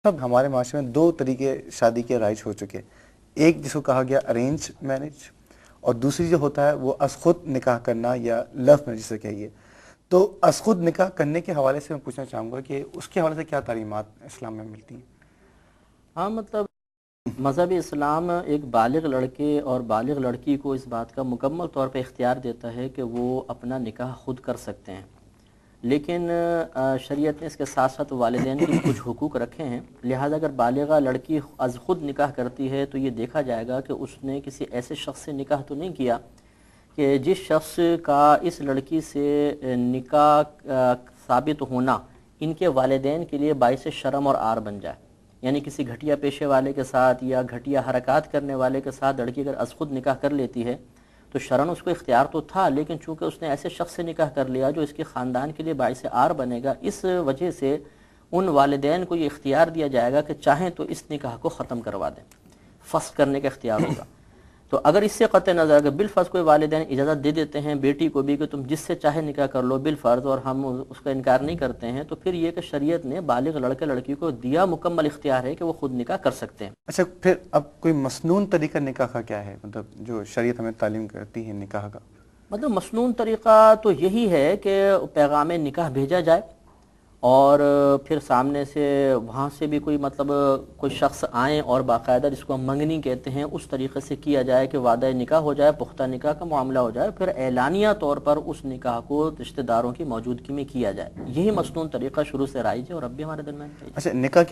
اب ہمارے معاشرے میں دو طریقے شادی کے رائج ہو چکے، ایک جس کو کہا گیا ارینج میرج، اور دوسری جو ہوتا ہے وہ از خود نکاح کرنا یا لو میرج جسے کہیے۔ تو از خود نکاح کرنے کے حوالے سے میں پوچھنا چاہوں گا کہ اس کے حوالے سے کیا تعلیمات اسلام میں ملتی ہیں؟ ہاں مطلب مذہب اسلام ایک بالغ لڑکے اور بالغ لڑکی کو اس بات کا مکمل طور پہ اختیار دیتا ہے کہ وہ اپنا نکاح خود کر سکتے ہیں، لیکن شریعت نے اس کے ساتھ ساتھ والدین کے بھی کچھ حقوق رکھے ہیں، لہٰذا اگر بالغہ لڑکی از خود نکاح کرتی ہے تو یہ دیکھا جائے گا کہ اس نے کسی ایسے شخص سے نکاح تو نہیں کیا کہ جس شخص کا اس لڑکی سے نکاح ثابت ہونا ان کے والدین کے لیے باعث شرم اور عار بن جائے، یعنی کسی گھٹیا پیشے والے کے ساتھ یا گھٹیا حرکات کرنے والے کے ساتھ لڑکی اگر از خود نکاح کر لیتی ہے تو شرعاً اس کو اختیار تو تھا، لیکن چونکہ اس نے ایسے شخص سے نکاح کر لیا جو اس کے خاندان کے لیے باعث عار بنے گا، اس وجہ سے ان والدین کو یہ اختیار دیا جائے گا کہ چاہیں تو اس نکاح کو ختم کروا دیں، فسخ کرنے کا اختیار ہوگا۔ تو اگر اس سے قطع نظر اگر بالفرض کوئی والدین اجازت دے دیتے ہیں بیٹی کو بھی کہ تم جس سے چاہے نکاح کر لو بالفرض، اور ہم اس کا انکار نہیں کرتے ہیں، تو پھر یہ کہ شریعت نے بالغ لڑکے لڑکی کو دیا مکمل اختیار ہے کہ وہ خود نکاح کر سکتے ہیں۔ اچھا، پھر اب کوئی مسنون طریقہ نکاح کا کیا ہے، مطلب جو شریعت ہمیں تعلیم کرتی ہے نکاح کا؟ مطلب مسنون طریقہ تو یہی ہے کہ پیغام نکاح بھیجا جائے، اور پھر سامنے سے وہاں سے بھی کوئی مطلب کوئی شخص آئیں اور باقاعدہ جس کو ہم منگنی کہتے ہیں اس طریقے سے کیا جائے کہ وعدہ نکاح ہو جائے، پختہ نکاح کا معاملہ ہو جائے، پھر اعلانیہ طور پر اس نکاح کو رشتہ داروں کی موجودگی میں کیا جائے۔ یہی مسنون طریقہ شروع سے رائج ہے اور اب بھی ہمارے درمیان ہے۔ اچھا، نکاح